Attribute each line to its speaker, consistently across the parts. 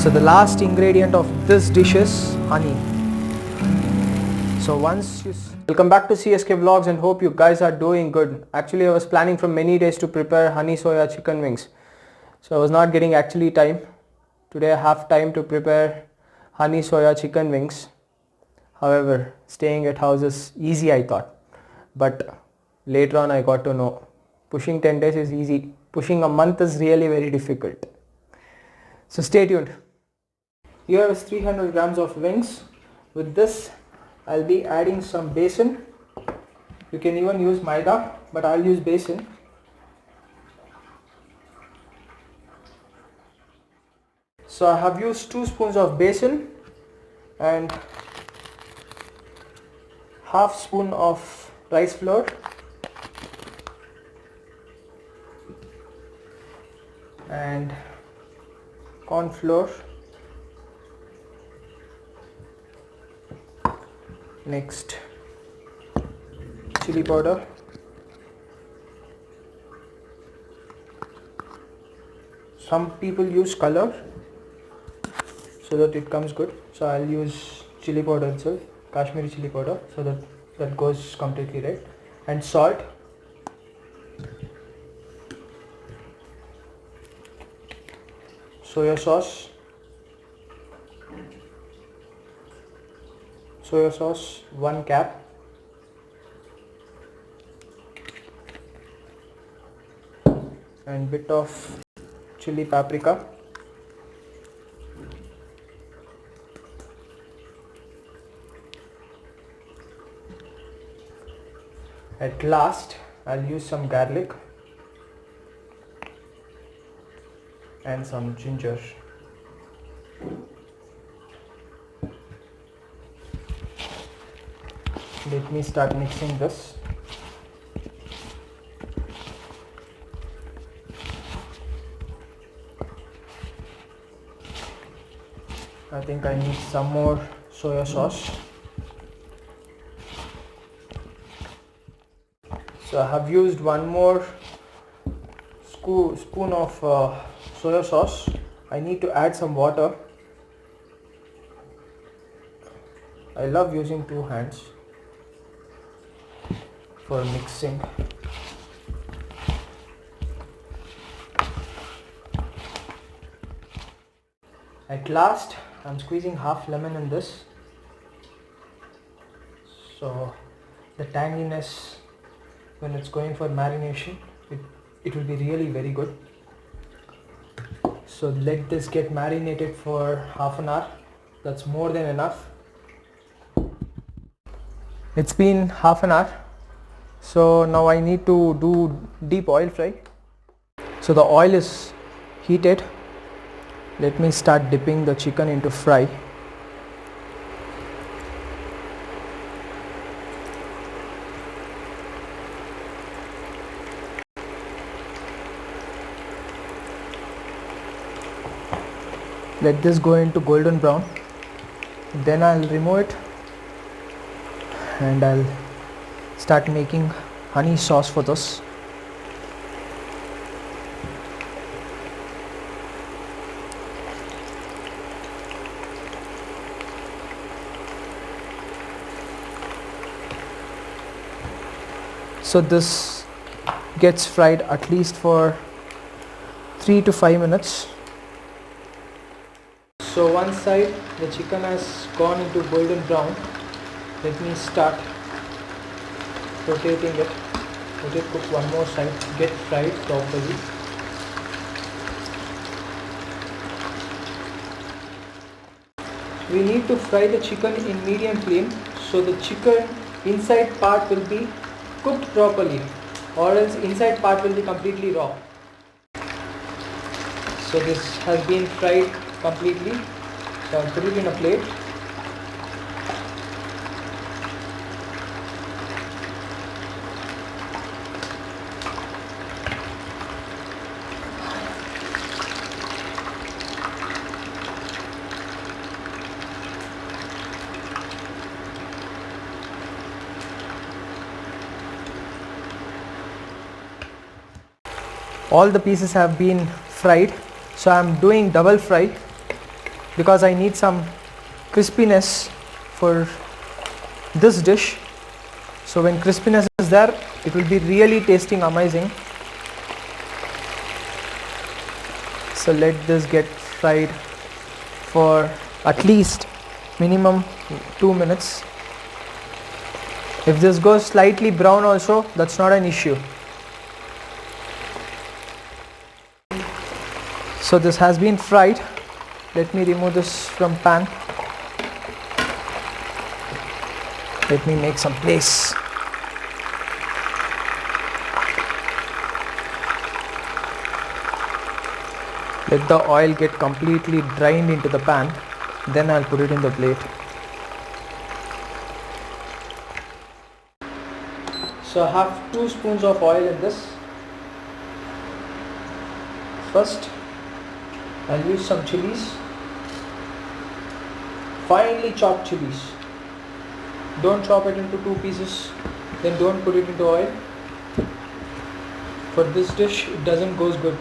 Speaker 1: So the last ingredient of this dish is honey. So welcome back to CSK Vlogs and hope you guys are doing good. Actually I was planning for many days to prepare honey soya chicken wings. So I was not getting actually time. Today I have time to prepare honey soya chicken wings. However, staying at house is easy I thought. But later on I got to know pushing 10 days is easy. Pushing a month is really very difficult. So stay tuned. Here is 300 grams of wings. With this I'll be adding some besan. You can even use maida, but I'll use besan. So I have used 2 spoons of besan and half spoon of rice flour and corn flour. Next, chili powder, some people use color so that it comes good, so I'll use chili powder itself, Kashmiri chili powder, so that goes completely red, and salt, soya sauce, 1 cap, and bit of chili paprika, at last I'll use some garlic and some ginger. Let me start mixing this. I think I need some more soya sauce. So I have used 1 more spoon of soya sauce. I need to add some water. I love using 2 hands for mixing. At last I'm squeezing half lemon in this, so the tanginess when it's going for marination, it will be really very good. So let this get marinated for half an hour. That's more than enough. It's been half an hour. So now I need to do deep oil fry. So the oil is heated. Let me start dipping the chicken into fry. Let this go into golden brown. Then I'll remove it and I'll start making honey sauce for this. So this gets fried at least for 3 to 5 minutes. So one side the chicken has gone into golden brown. Let me start rotating it. Let it cook one more side, get fried properly. We need to fry the chicken in medium flame so the chicken inside part will be cooked properly, or else inside part will be completely raw. So this has been fried completely, so I'll put it in a plate. All the pieces have been fried, so I am doing double fry. because I need some crispiness for this dish. So when crispiness is there, it will be really tasting amazing. So let this get fried for at least minimum 2 minutes. If this goes slightly brown also, that's not an issue. So this has been fried. Let me remove this from pan. Let me make some place. Let the oil get completely drained into the pan. Then I'll put it in the plate. So I have 2 spoons of oil in this. First, I'll use some chilies. Finely chopped chilies. Don't chop it into 2 pieces, then don't put it into oil. For this dish, it doesn't goes good.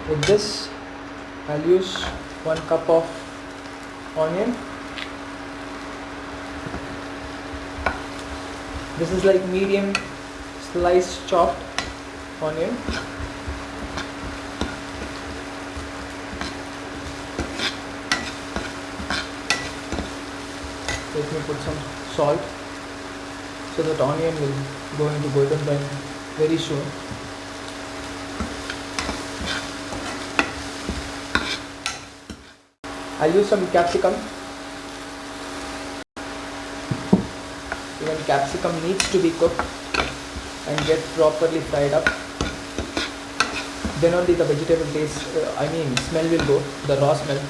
Speaker 1: With this, I'll use 1 cup of onion. This is like medium sliced chopped onion. Let me put some salt so that onion will go into golden brown very soon. I'll use some capsicum. Even capsicum needs to be cooked and get properly fried up. Then only the vegetable taste, smell will go, the raw smell.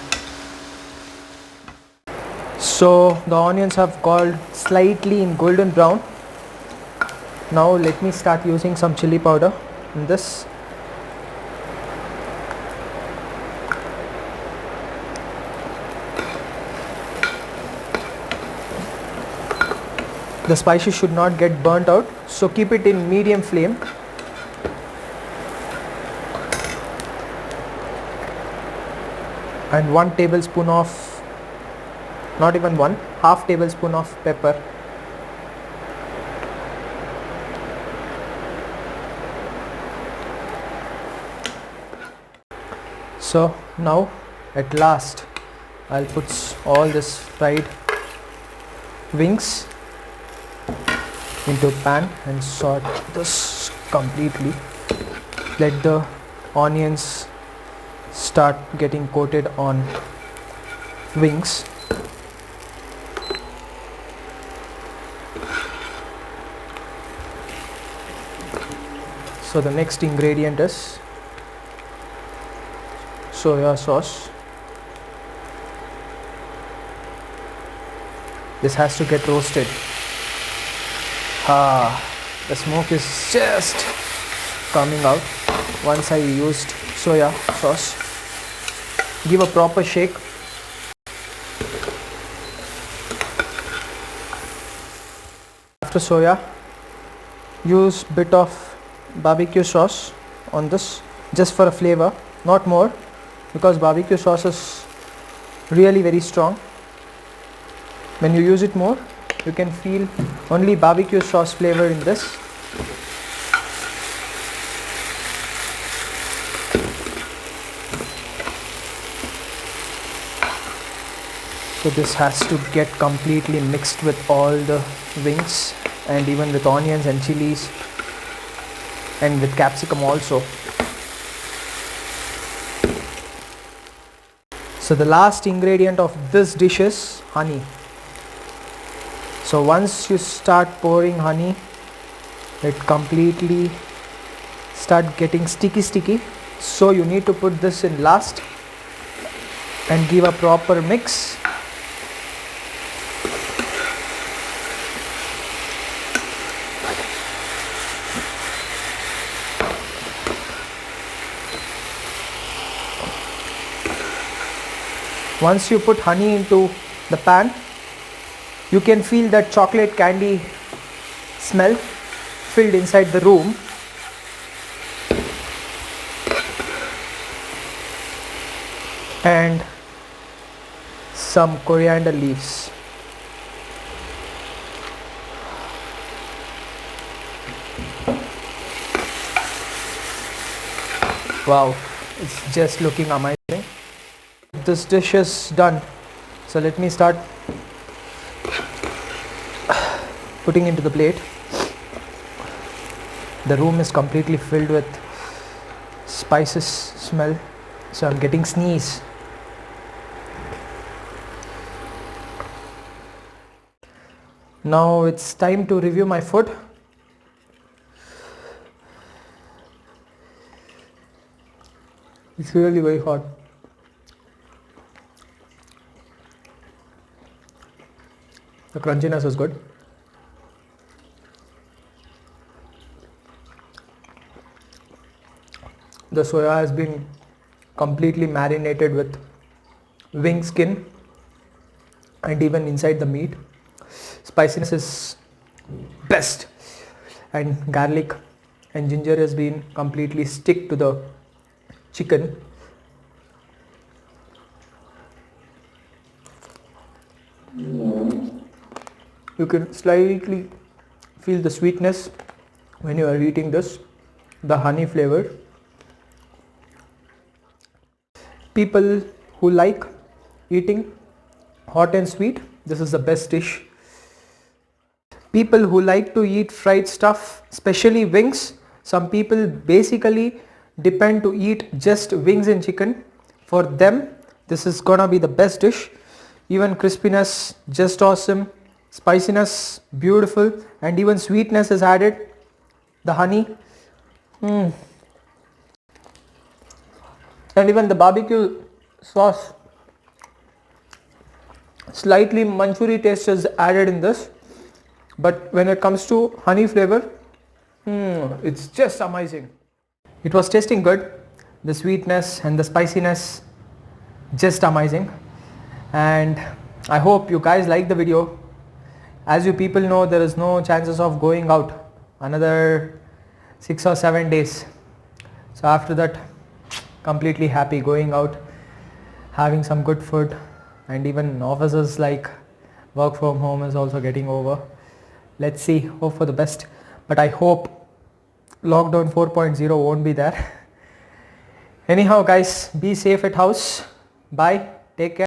Speaker 1: So the onions have got slightly in golden brown. Now let me start using some chili powder in this. The spices should not get burnt out, so keep it in medium flame. And 1 tablespoon of, not even 1, half tablespoon of pepper. So now at last I'll put all this fried wings into pan and saute this completely. Let the onions start getting coated on wings. So the next ingredient is soya sauce. This has to get roasted. The smoke is just coming out once I used soya sauce. Give a proper shake. After soya, use bit of barbecue sauce on this just for a flavor, not more, because barbecue sauce is really very strong. When you use it more, you can feel only barbecue sauce flavor in this. So this has to get completely mixed with all the wings and even with onions and chilies and with capsicum also. So the last ingredient of this dish is honey. So once you start pouring honey, it completely start getting sticky. So you need to put this in last and give a proper mix. Once you put honey into the pan, you can feel that chocolate candy smell filled inside the room. and some coriander leaves. Wow, it's just looking amazing. This dish is done, so let me start putting into the plate. The room is completely filled with spices smell, so I'm getting sneeze. Now it's time to review my food. It's really very hot. The crunchiness is good. The soya has been completely marinated with wing skin and even inside the meat. Spiciness is best, and garlic and ginger has been completely stick to the chicken. You can slightly feel the sweetness when you are eating this, the honey flavor. People who like eating hot and sweet, this is the best dish. People who like to eat fried stuff, especially wings, some people basically depend to eat just wings and chicken. For them, this is gonna be the best dish. Even crispiness, just awesome. Spiciness, beautiful, and even sweetness is added. The honey. And even the barbecue sauce. Slightly Manchuri taste is added in this. But when it comes to honey flavor, it's just amazing. It was tasting good. The sweetness and the spiciness, just amazing. And I hope you guys like the video. As you people know, there is no chances of going out another 6 or 7 days. So after that, completely happy going out, having some good food, and even offices like work from home is also getting over. Let's see, hope for the best. But I hope lockdown 4.0 won't be there. Anyhow guys, be safe at house. Bye. Take care.